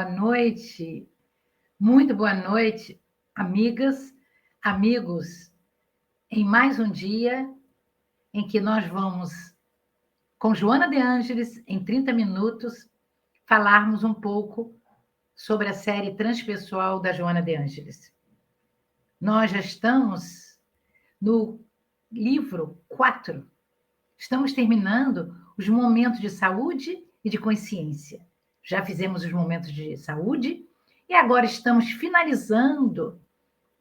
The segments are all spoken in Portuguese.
boa noite, muito boa noite, amigas, amigos, em mais um dia em que nós vamos, com Joana de Ângeles, em 30 minutos, falarmos um pouco sobre a série transpessoal da Joana de Ângeles. Nós já estamos no livro 4, estamos terminando os momentos de saúde e de consciência. Já fizemos os momentos de saúde e agora estamos finalizando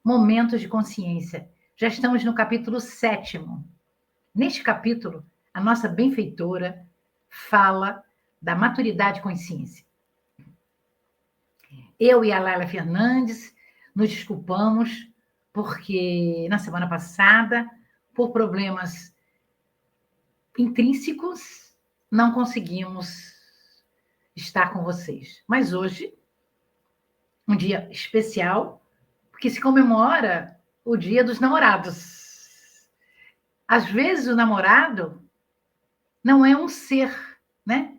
momentos de consciência. Já estamos no capítulo 7º. Neste capítulo, a nossa benfeitora fala da maturidade e consciência. Eu e a Laila Fernandes nos desculpamos porque na semana passada, por problemas intrínsecos, não conseguimos estar com vocês. Mas hoje, um dia especial, porque se comemora o Dia dos Namorados. Às vezes o namorado não é um ser, né?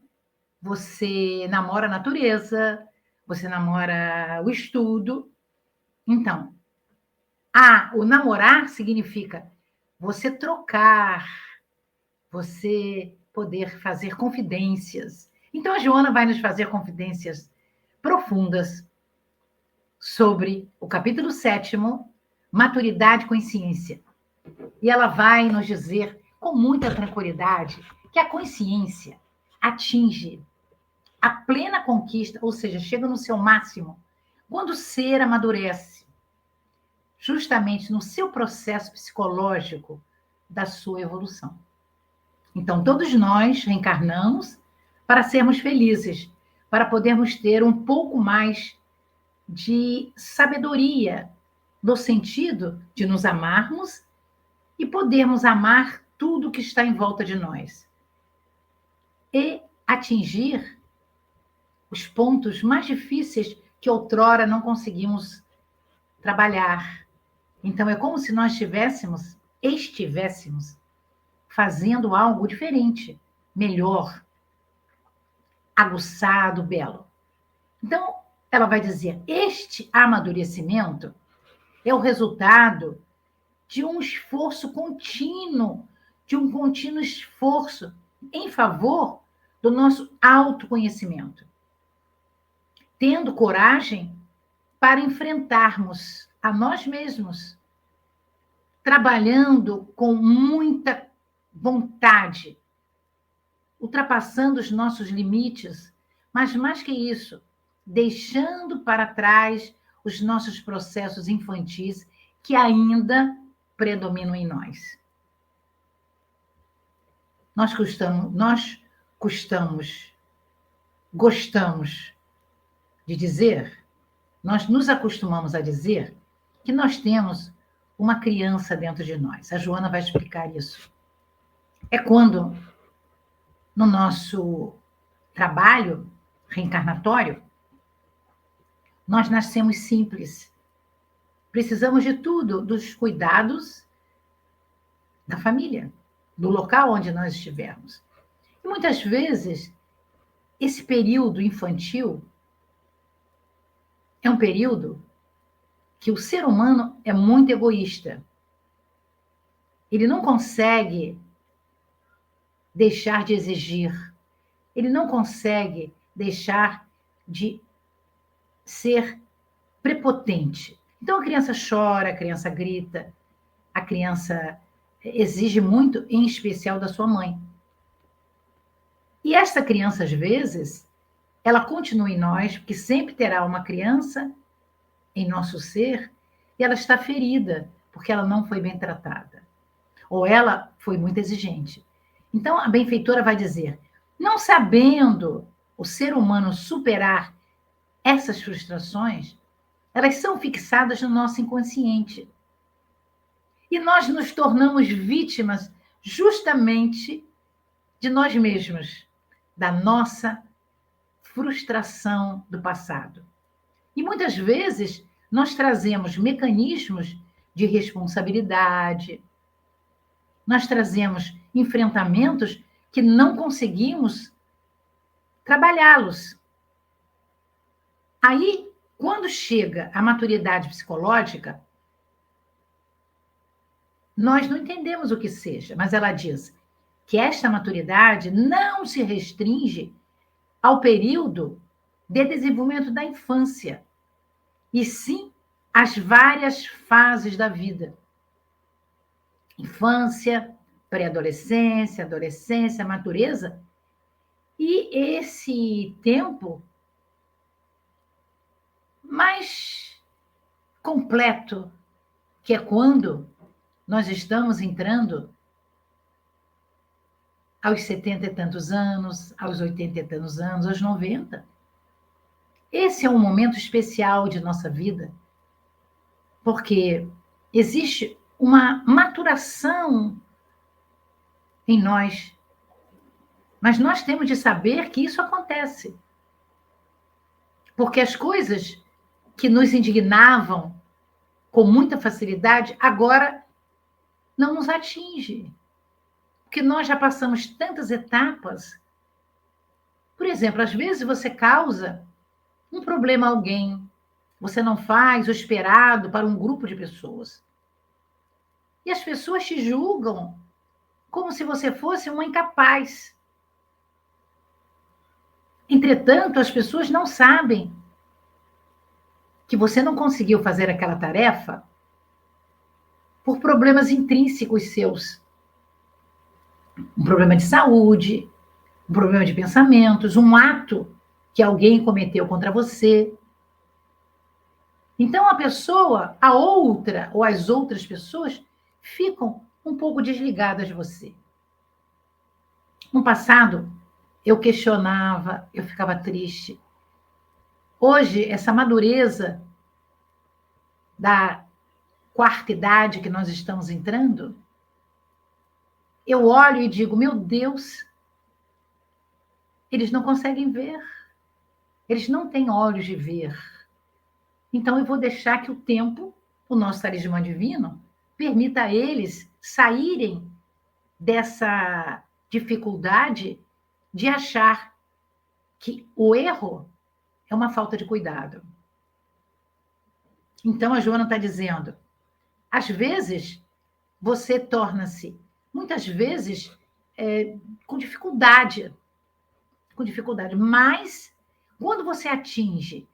Você namora a natureza, você namora o estudo. Então, o namorar significa você trocar, você poder fazer confidências. Então, a Joana vai nos fazer confidências profundas sobre o capítulo 7º, Maturidade e Consciência. E ela vai nos dizer, com muita tranquilidade, que a consciência atinge a plena conquista, ou seja, chega no seu máximo, quando o ser amadurece, justamente no seu processo psicológico da sua evolução. Então, todos nós reencarnamos para sermos felizes, para podermos ter um pouco mais de sabedoria, no sentido de nos amarmos e podermos amar tudo que está em volta de nós. E atingir os pontos mais difíceis que outrora não conseguimos trabalhar. Então, é como se nós estivéssemos fazendo algo diferente, melhor, aguçado, belo. Então, ela vai dizer, este amadurecimento é o resultado de um esforço contínuo, de um contínuo esforço em favor do nosso autoconhecimento. Tendo coragem para enfrentarmos a nós mesmos, trabalhando com muita vontade, ultrapassando os nossos limites, mas mais que isso, deixando para trás os nossos processos infantis que ainda predominam em nós. Nós gostamos de dizer, nós nos acostumamos a dizer que nós temos uma criança dentro de nós. A Joana vai explicar isso. É quando, no nosso trabalho reencarnatório, nós nascemos simples. Precisamos de tudo, dos cuidados da família, do local onde nós estivermos. E muitas vezes, esse período infantil é um período que o ser humano é muito egoísta. Ele não consegue deixar de exigir. Ele não consegue deixar de ser prepotente. Então, a criança chora, a criança grita, a criança exige muito, em especial da sua mãe. E essa criança, às vezes, ela continua em nós, porque sempre terá uma criança em nosso ser, e ela está ferida, porque ela não foi bem tratada. Ou ela foi muito exigente. Então, a benfeitora vai dizer, não sabendo o ser humano superar essas frustrações, elas são fixadas no nosso inconsciente. E nós nos tornamos vítimas justamente de nós mesmos, da nossa frustração do passado. E muitas vezes nós trazemos mecanismos de responsabilidade, nós trazemos enfrentamentos que não conseguimos trabalhá-los. Aí, quando chega a maturidade psicológica, nós não entendemos o que seja, mas ela diz que esta maturidade não se restringe ao período de desenvolvimento da infância, e sim às várias fases da vida. Infância, pré-adolescência, adolescência, madureza. E esse tempo mais completo, que é quando nós estamos entrando aos 70 e tantos anos, aos 80 e tantos anos, aos 90. Esse é um momento especial de nossa vida, porque existe uma maturação em nós, mas nós temos de saber que isso acontece. Porque as coisas que nos indignavam com muita facilidade, agora não nos atinge. Porque nós já passamos tantas etapas. Por exemplo, às vezes você causa um problema a alguém, você não faz o esperado para um grupo de pessoas. E as pessoas te julgam como se você fosse uma incapaz. Entretanto, as pessoas não sabem que você não conseguiu fazer aquela tarefa por problemas intrínsecos seus. Um problema de saúde, um problema de pensamentos, um ato que alguém cometeu contra você. Então, a pessoa, a outra ou as outras pessoas ficam um pouco desligadas de você. No passado, eu questionava, eu ficava triste. Hoje, essa madureza da quarta idade que nós estamos entrando, eu olho e digo, meu Deus, eles não conseguem ver. Eles não têm olhos de ver. Então, eu vou deixar que o tempo, o nosso talismã divino, permita a eles saírem dessa dificuldade de achar que o erro é uma falta de cuidado. Então, a Joana está dizendo, às vezes, você torna-se, muitas vezes, com dificuldade, mas quando você atinge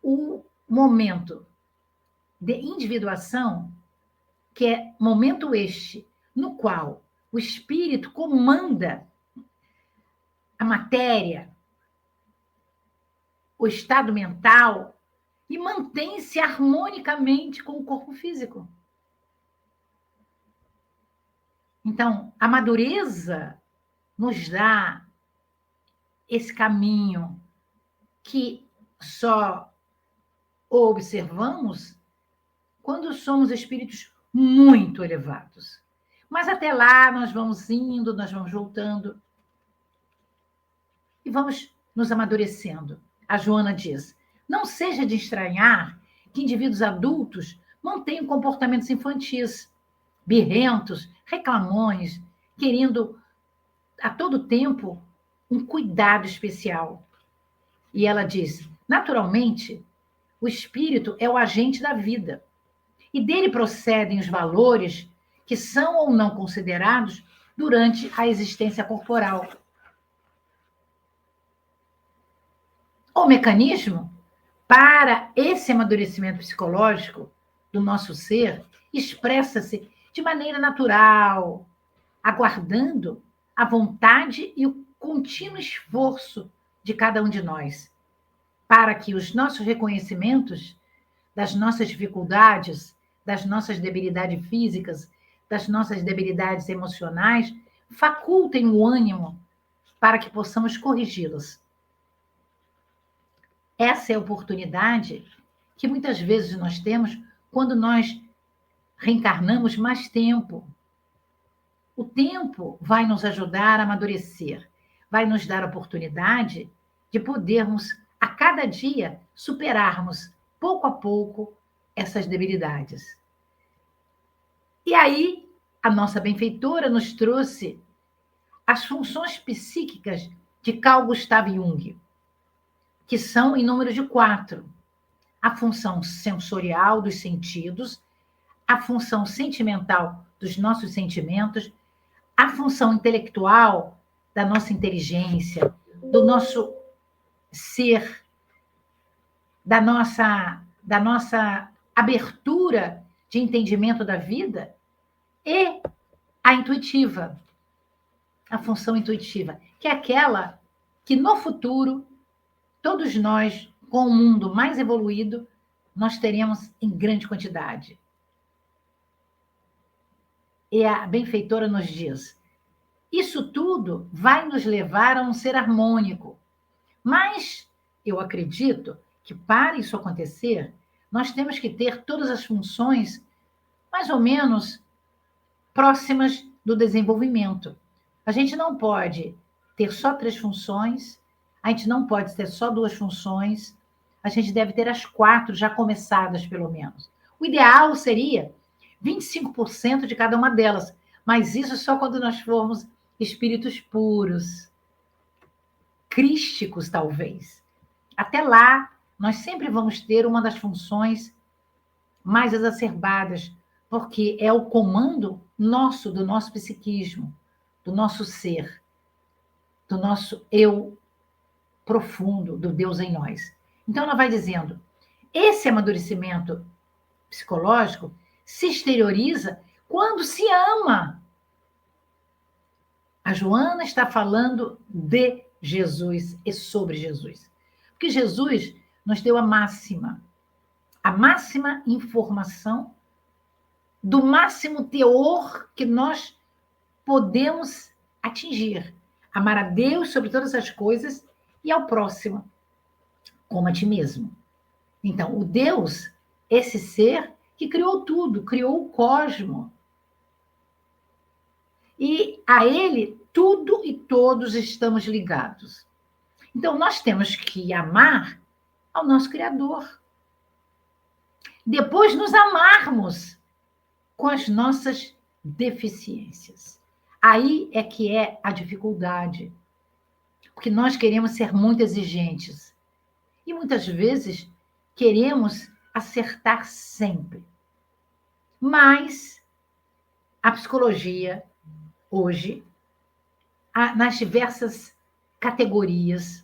o momento de individuação, que é momento este, no qual o espírito comanda a matéria, o estado mental, e mantém-se harmonicamente com o corpo físico. Então, a madureza nos dá esse caminho que só observamos quando somos espíritos muito elevados. Mas até lá nós vamos indo, nós vamos voltando e vamos nos amadurecendo. A Joana diz, não seja de estranhar que indivíduos adultos mantenham comportamentos infantis, birrentos, reclamões, querendo a todo tempo um cuidado especial. E ela diz, naturalmente, o espírito é o agente da vida, e dele procedem os valores que são ou não considerados durante a existência corporal. O mecanismo para esse amadurecimento psicológico do nosso ser expressa-se de maneira natural, aguardando a vontade e o contínuo esforço de cada um de nós, para que os nossos reconhecimentos das nossas dificuldades, das nossas debilidades físicas, das nossas debilidades emocionais, facultem o ânimo para que possamos corrigi-las. Essa é a oportunidade que muitas vezes nós temos quando nós reencarnamos mais tempo. O tempo vai nos ajudar a amadurecer, vai nos dar a oportunidade de podermos, a cada dia, superarmos, pouco a pouco, essas debilidades. E aí, a nossa benfeitora nos trouxe as funções psíquicas de Carl Gustav Jung. que são em número de 4. A função sensorial dos sentidos, a função sentimental dos nossos sentimentos, a função intelectual da nossa inteligência, do nosso ser, da nossa abertura de entendimento da vida, e a intuitiva, a função intuitiva, que é aquela que no futuro, todos nós, com o mundo mais evoluído, nós teremos em grande quantidade. E a benfeitora nos diz, isso tudo vai nos levar a um ser harmônico. Mas eu acredito que para isso acontecer, nós temos que ter todas as funções mais ou menos próximas do desenvolvimento. A gente não pode ter só 3 funções, a gente não pode ter só 2 funções, a gente deve ter as 4 já começadas, pelo menos. O ideal seria 25% de cada uma delas, mas isso só quando nós formos espíritos puros, crísticos, talvez. Até lá, nós sempre vamos ter uma das funções mais exacerbadas, porque é o comando nosso, do nosso psiquismo, do nosso ser, do nosso eu profundo, do Deus em nós. Então, ela vai dizendo, esse amadurecimento psicológico se exterioriza quando se ama. A Joana está falando de Jesus e sobre Jesus. Porque Jesus nos deu a máxima informação do máximo teor que nós podemos atingir. Amar a Deus sobre todas as coisas e ao próximo, como a ti mesmo. Então, o Deus, esse ser que criou tudo, criou o cosmo. E a ele, tudo e todos estamos ligados. Então, nós temos que amar ao nosso Criador. Depois, nos amarmos com as nossas deficiências. Aí é que é a dificuldade. Porque nós queremos ser muito exigentes. E muitas vezes queremos acertar sempre. Mas a psicologia, hoje, nas diversas categorias,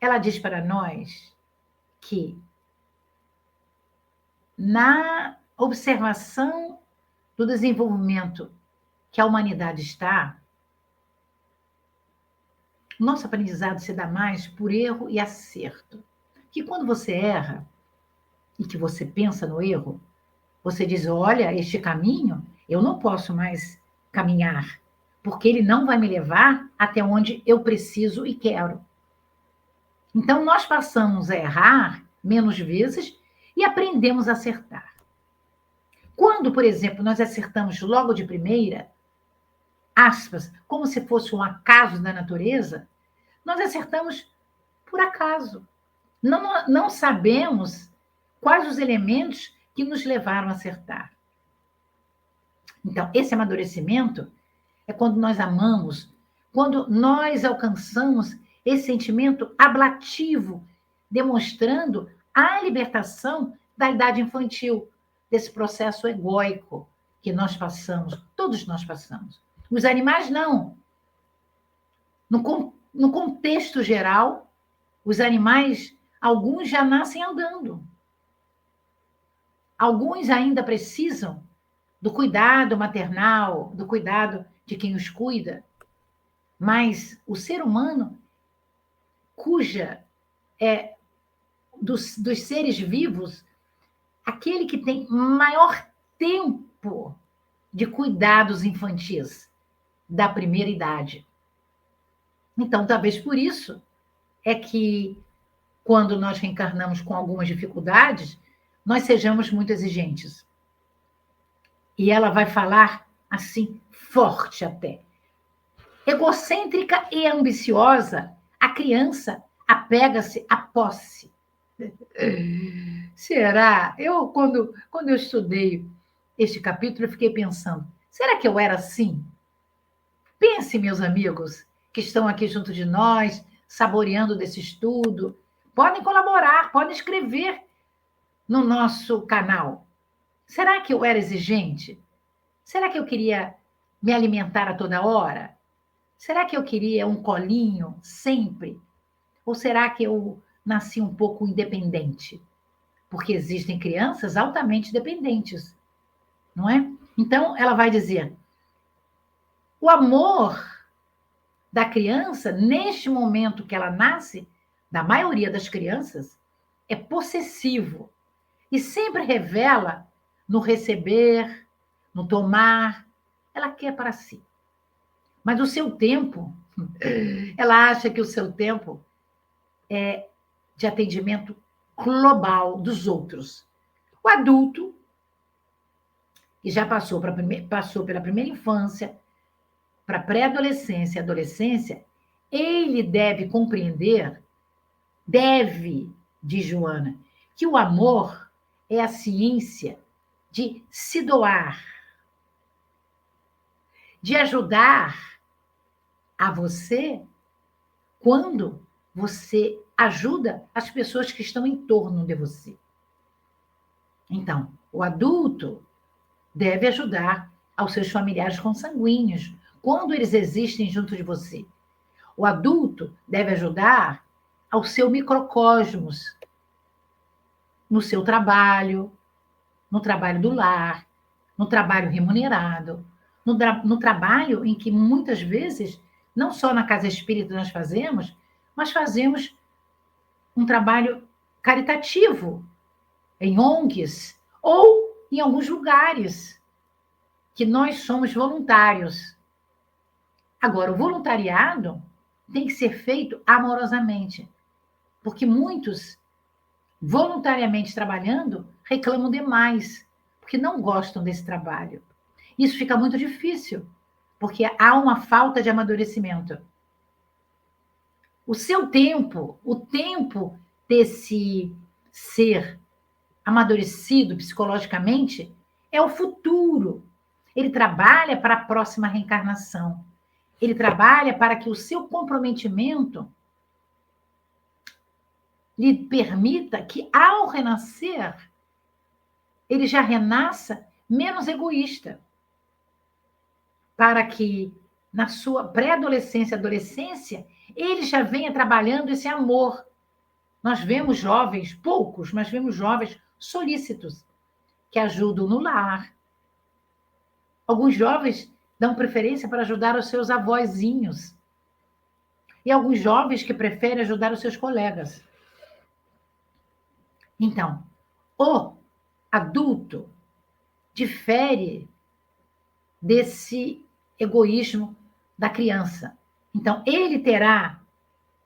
ela diz para nós que na observação do desenvolvimento que a humanidade está, nosso aprendizado se dá mais por erro e acerto. Que quando você erra e que você pensa no erro, você diz, olha, este caminho eu não posso mais caminhar, porque ele não vai me levar até onde eu preciso e quero. Então, nós passamos a errar menos vezes e aprendemos a acertar. Quando, por exemplo, nós acertamos logo de primeira, aspas, como se fosse um acaso da natureza, nós acertamos por acaso. Não sabemos quais os elementos que nos levaram a acertar. Então, esse amadurecimento é quando nós amamos, quando nós alcançamos esse sentimento ablativo, demonstrando a libertação da idade infantil, desse processo egóico que nós passamos, todos nós passamos. Os animais não. No contexto geral, os animais, alguns já nascem andando. Alguns ainda precisam do cuidado maternal, do cuidado de quem os cuida. Mas o ser humano, dos seres vivos, aquele que tem maior tempo de cuidados infantis da primeira idade. Então, talvez por isso é que, quando nós reencarnamos com algumas dificuldades, nós sejamos muito exigentes. E ela vai falar assim, forte até. Egocêntrica e ambiciosa, a criança apega-se à posse. Será? Quando eu estudei este capítulo, eu fiquei pensando, será que eu era assim? Pense, meus amigos, que estão aqui junto de nós, saboreando desse estudo. Podem colaborar, podem escrever no nosso canal. Será que eu era exigente? Será que eu queria me alimentar a toda hora? Será que eu queria um colinho sempre? Ou será que eu nasci um pouco independente? Porque existem crianças altamente dependentes, não é? Então, ela vai dizer: o amor da criança, neste momento que ela nasce, da maioria das crianças, é possessivo e sempre revela no receber, no tomar. Ela quer para si. Mas o seu tempo, ela acha que o seu tempo é de atendimento global dos outros. O adulto, que já passou pela primeira infância, para a pré-adolescência e adolescência, ele deve compreender, diz Joana, que o amor é a ciência de se doar, de ajudar a você quando você ajuda as pessoas que estão em torno de você. Então, o adulto deve ajudar aos seus familiares consanguíneos quando eles existem junto de você. O adulto deve ajudar ao seu microcosmos, no seu trabalho, no trabalho do lar, no trabalho remunerado, no trabalho em que muitas vezes, não só na casa espírita nós fazemos, mas fazemos um trabalho caritativo em ONGs ou em alguns lugares que nós somos voluntários. Agora, o voluntariado tem que ser feito amorosamente, porque muitos, voluntariamente trabalhando, reclamam demais, porque não gostam desse trabalho. Isso fica muito difícil, porque há uma falta de amadurecimento. O seu tempo, o tempo desse ser amadurecido psicologicamente, é o futuro. Ele trabalha para a próxima reencarnação. Ele trabalha para que o seu comprometimento lhe permita que, ao renascer, ele já renasça menos egoísta, para que, na sua pré-adolescência, adolescência, ele já venha trabalhando esse amor. Nós vemos jovens, poucos, mas vemos jovens solícitos, que ajudam no lar. Alguns jovens dão preferência para ajudar os seus avózinhos. E alguns jovens que preferem ajudar os seus colegas. Então, o adulto difere desse egoísmo da criança. Então, ele terá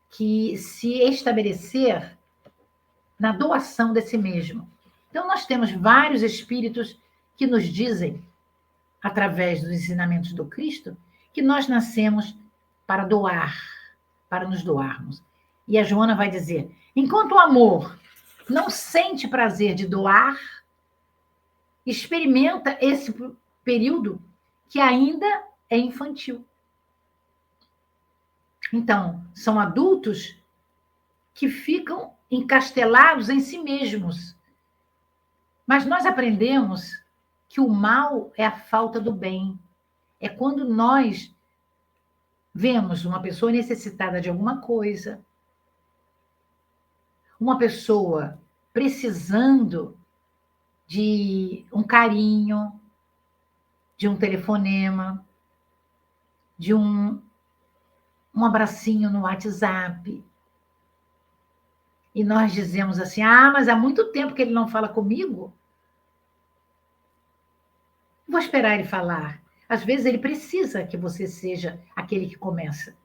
que se estabelecer na doação de si mesmo. Então, nós temos vários espíritos que nos dizem, através dos ensinamentos do Cristo, que nós nascemos para doar, para nos doarmos. E a Joana vai dizer: enquanto o amor não sente prazer de doar, experimenta esse período que ainda é infantil. Então, são adultos que ficam encastelados em si mesmos. Mas nós aprendemos que o mal é a falta do bem. É quando nós vemos uma pessoa necessitada de alguma coisa, uma pessoa precisando de um carinho, de um telefonema, de um abracinho no WhatsApp. E nós dizemos assim: ah, mas há muito tempo que ele não fala comigo. Vou esperar ele falar. Às vezes ele precisa que você seja aquele que começa.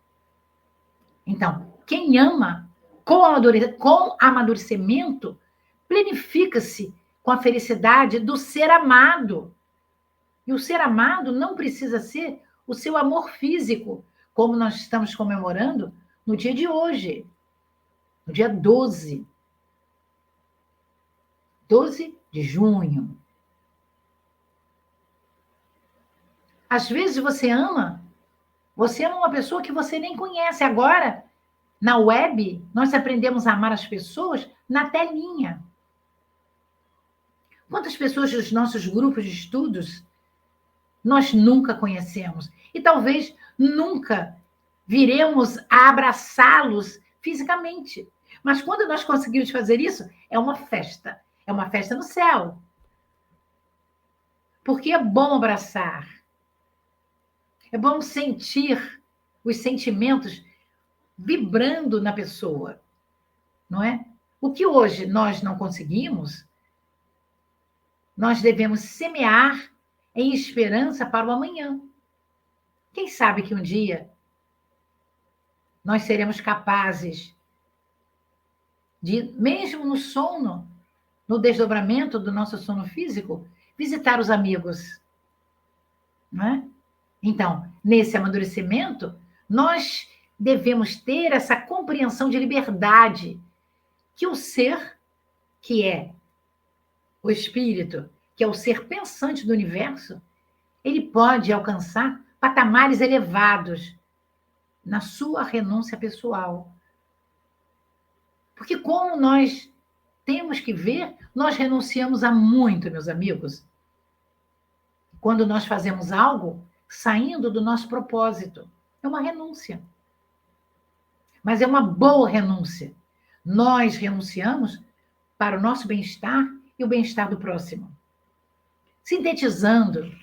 Então, quem ama com amadurecimento, planifica-se com a felicidade do ser amado. E o ser amado não precisa ser o seu amor físico, como nós estamos comemorando no dia de hoje, no dia 12 de junho. Às vezes você ama uma pessoa que você nem conhece. Agora, Na web, nós aprendemos a amar as pessoas na telinha. Quantas pessoas dos nossos grupos de estudos nós nunca conhecemos? E talvez nunca viremos a abraçá-los fisicamente. Mas quando nós conseguimos fazer isso, é uma festa. É uma festa no céu. Porque é bom abraçar. É bom sentir os sentimentos vibrando na pessoa, não é? O que hoje nós não conseguimos, nós devemos semear em esperança para o amanhã. Quem sabe que um dia nós seremos capazes de, mesmo no sono, no desdobramento do nosso sono físico, visitar os amigos, não é? Então, nesse amadurecimento, nós devemos ter essa compreensão de liberdade que o ser, que é o espírito, que é o ser pensante do universo, ele pode alcançar patamares elevados na sua renúncia pessoal. Porque como nós temos que ver, nós renunciamos a muito, meus amigos, quando nós fazemos algo saindo do nosso propósito. É uma renúncia. Mas é uma boa renúncia. Nós renunciamos para o nosso bem-estar e o bem-estar do próximo. Sintetizando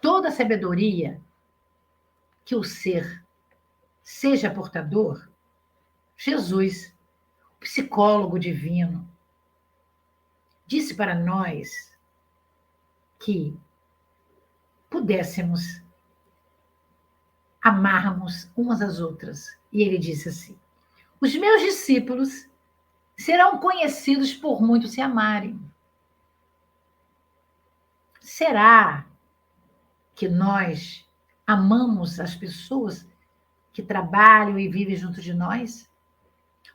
toda a sabedoria que o ser seja portador, Jesus, o psicólogo divino, disse para nós que pudéssemos amarmos umas às outras. E ele disse assim: os meus discípulos serão conhecidos por muito se amarem. Será que nós amamos as pessoas que trabalham e vivem junto de nós?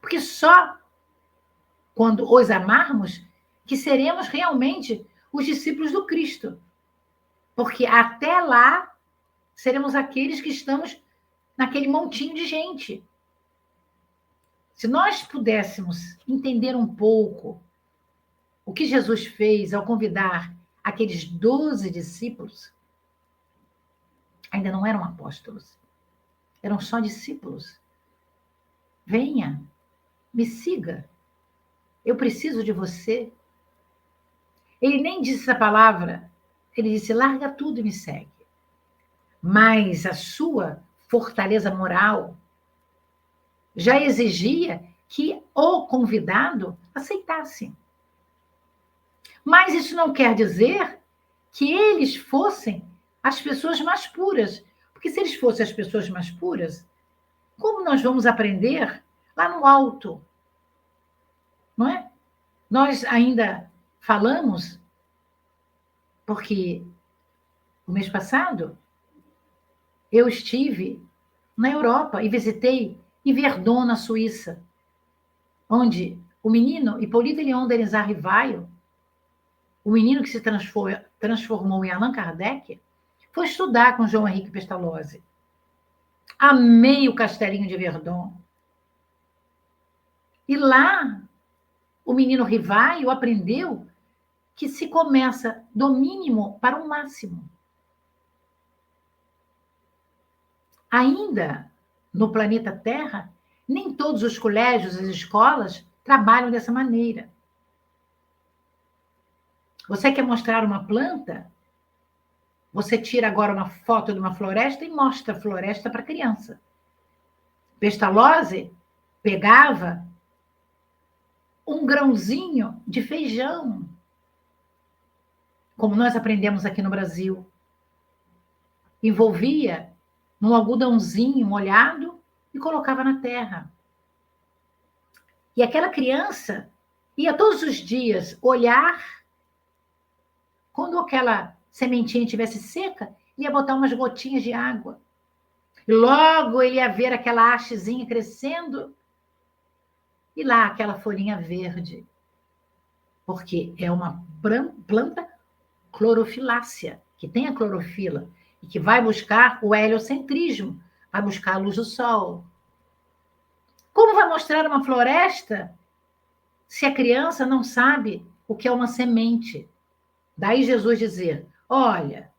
Porque só quando os amarmos que seremos realmente os discípulos do Cristo. Porque até lá seremos aqueles que estamos naquele montinho de gente. Se nós pudéssemos entender um pouco o que Jesus fez ao convidar aqueles 12 discípulos, ainda não eram apóstolos, eram só discípulos. Venha, me siga, eu preciso de você. Ele nem disse essa palavra, ele disse: larga tudo e me segue. Mas a sua fortaleza moral já exigia que o convidado aceitasse. Mas isso não quer dizer que eles fossem as pessoas mais puras. Porque se eles fossem as pessoas mais puras, como nós vamos aprender lá no alto? Não é? Nós ainda falamos, porque o mês passado eu estive na Europa e visitei Yverdon, na Suíça, onde o menino Hippolyte Léon Denis Rivaio, o menino que se transformou em Allan Kardec, foi estudar com João Henrique Pestalozzi. Amei o castelinho de Yverdon. E lá, o menino Rivaio aprendeu que se começa do mínimo para o máximo. Ainda no planeta Terra, nem todos os colégios e escolas trabalham dessa maneira. Você quer mostrar uma planta? Você tira agora uma foto de uma floresta e mostra a floresta para a criança. Pestalozzi pegava um grãozinho de feijão, como nós aprendemos aqui no Brasil. Envolvia num algodãozinho molhado e colocava na terra. E aquela criança ia todos os dias olhar. Quando aquela sementinha estivesse seca, ele ia botar umas gotinhas de água. E logo ele ia ver aquela hastezinha crescendo e lá aquela folhinha verde. Porque é uma planta clorofilácea, que tem a clorofila e que vai buscar o heliocentrismo, vai buscar a luz do sol. Como vai mostrar uma floresta se a criança não sabe o que é uma semente? Daí Jesus dizer: olha,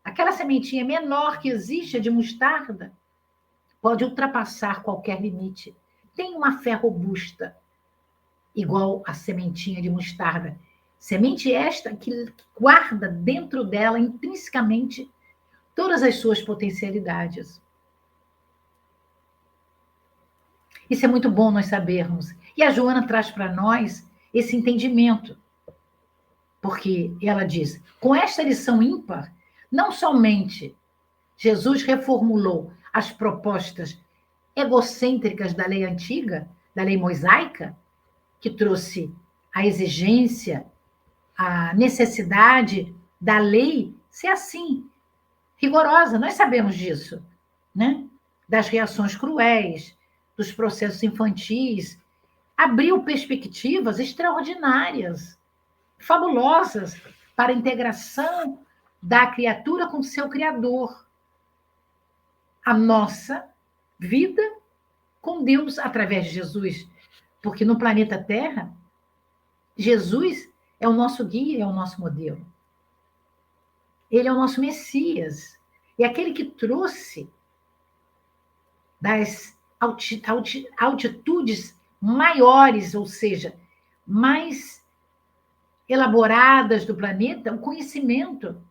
aquela sementinha menor que existe, a de mostarda, pode ultrapassar qualquer limite. Tem uma fé robusta, igual a sementinha de mostarda. Semente esta que guarda dentro dela intrinsecamente todas as suas potencialidades. Isso é muito bom nós sabermos. E a Joana traz para nós esse entendimento. Porque ela diz: com esta lição ímpar, não somente Jesus reformulou as propostas egocêntricas da lei antiga, da lei mosaica, que trouxe a exigência, a necessidade da lei ser assim, rigorosa, nós sabemos disso, né? Das reações cruéis, dos processos infantis, abriu perspectivas extraordinárias, fabulosas para a integração da criatura com seu Criador. A nossa vida com Deus através de Jesus. Porque no planeta Terra, Jesus é o nosso guia, é o nosso modelo. Ele é o nosso Messias. É aquele que trouxe das altitudes maiores, ou seja, mais elaboradas do planeta, o conhecimento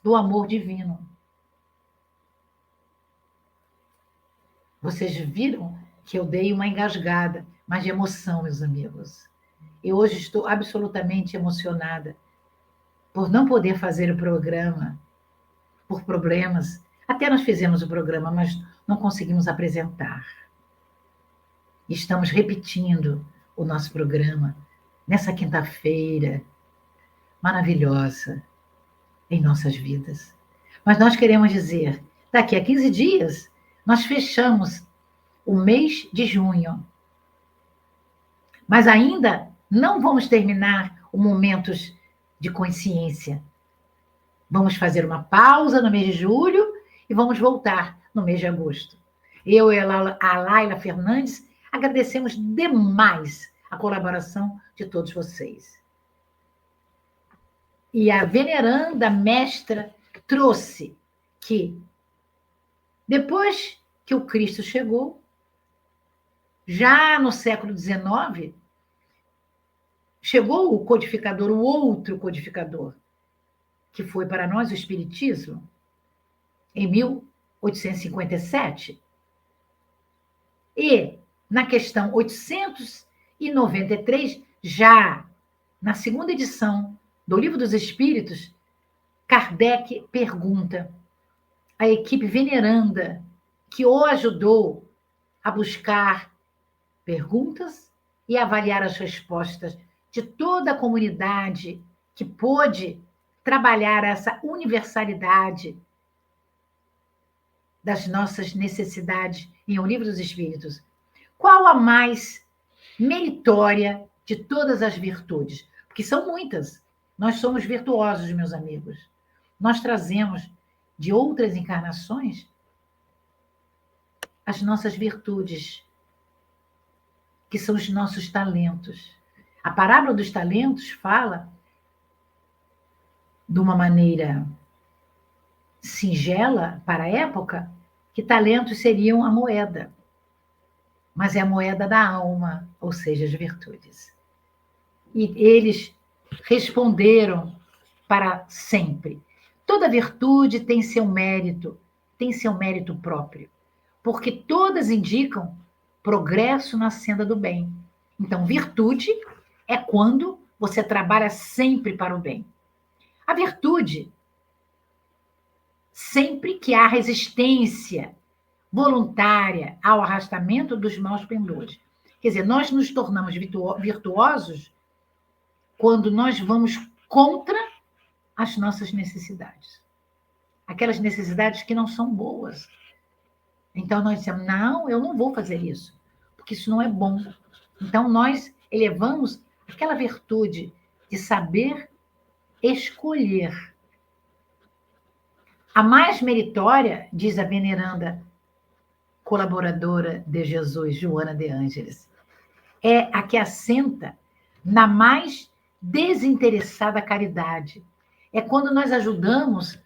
do amor divino. Vocês viram que eu dei uma engasgada, mas de emoção, meus amigos. E hoje estou absolutamente emocionada por não poder fazer o programa, por problemas. Até nós fizemos o programa, mas não conseguimos apresentar. Estamos repetindo o nosso programa nessa quinta-feira maravilhosa em nossas vidas. Mas nós queremos dizer, daqui a 15 dias, nós fechamos o mês de junho. Mas ainda não vamos terminar o Momentos de Consciência. Vamos fazer uma pausa no mês de julho e vamos voltar no mês de agosto. Eu e a Laila Fernandes agradecemos demais a colaboração de todos vocês. E a veneranda mestra trouxe que, depois que o Cristo chegou, já no século XIX, chegou o codificador, o outro codificador, que foi para nós o Espiritismo, em 1857. E, na questão 893, já na segunda edição do Livro dos Espíritos, Kardec pergunta à equipe veneranda que o ajudou a buscar perguntas e avaliar as respostas de toda a comunidade que pôde trabalhar essa universalidade das nossas necessidades em O Livro dos Espíritos. Qual a mais meritória de todas as virtudes? Porque são muitas. Nós somos virtuosos, meus amigos. Nós trazemos de outras encarnações as nossas virtudes, que são os nossos talentos. A parábola dos talentos fala de uma maneira singela para a época que talentos seriam a moeda, mas é a moeda da alma, ou seja, as virtudes. E eles responderam para sempre. Toda virtude tem seu mérito próprio, porque todas indicam progresso na senda do bem. Então, virtude é quando você trabalha sempre para o bem. A virtude, sempre que há resistência voluntária ao arrastamento dos maus pendores. Quer dizer, nós nos tornamos virtuosos quando nós vamos contra as nossas necessidades. Aquelas necessidades que não são boas. Então, nós dizemos, não, eu não vou fazer isso, porque isso não é bom. Então, nós elevamos aquela virtude de saber escolher. A mais meritória, diz a veneranda colaboradora de Jesus, Joana de Ângeles. É a que assenta na mais desinteressada caridade. É quando nós ajudamos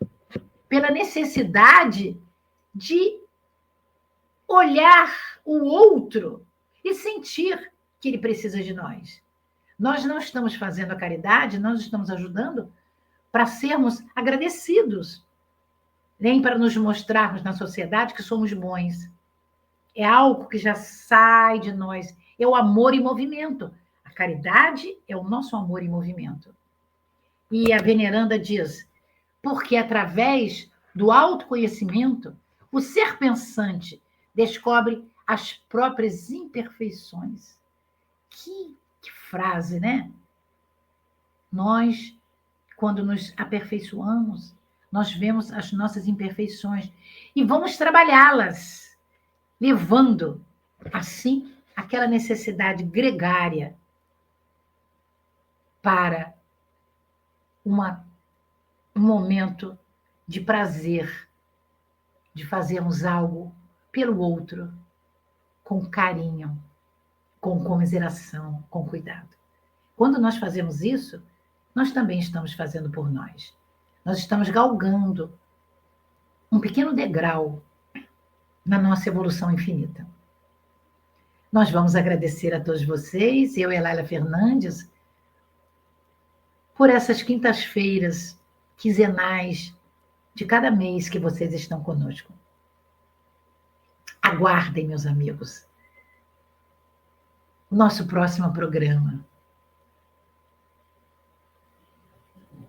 pela necessidade de olhar o outro e sentir que ele precisa de nós. Nós não estamos fazendo a caridade, nós estamos ajudando para sermos agradecidos, nem para nos mostrarmos na sociedade que somos bons. É algo que já sai de nós. É o amor em movimento. A caridade é o nosso amor em movimento. E a veneranda diz, porque através do autoconhecimento, o ser pensante descobre as próprias imperfeições. Que frase, né? Nós, quando nos aperfeiçoamos, nós vemos as nossas imperfeições e vamos trabalhá-las, levando, assim, aquela necessidade gregária para um momento de prazer, de fazermos algo pelo outro, com carinho, com comiseração, com cuidado. Quando nós fazemos isso, nós também estamos fazendo por nós. Nós estamos galgando um pequeno degrau na nossa evolução infinita. Nós vamos agradecer a todos vocês, eu e a Laila Fernandes, por essas quintas-feiras quinzenais de cada mês que vocês estão conosco. Aguardem, meus amigos, o nosso próximo programa.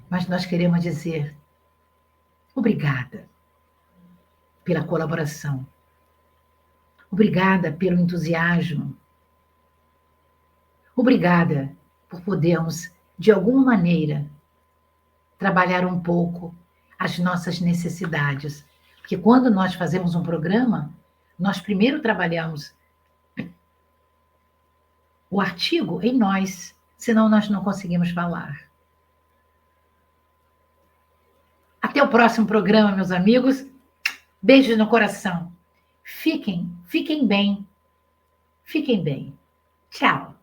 Mas nós queremos dizer obrigada pela colaboração. Obrigada pelo entusiasmo. Obrigada por podermos, de alguma maneira, trabalhar um pouco as nossas necessidades. Porque quando nós fazemos um programa, nós primeiro trabalhamos o artigo em nós, senão nós não conseguimos falar. Até o próximo programa, meus amigos. Beijos no coração. Fiquem bem. Fiquem bem. Tchau.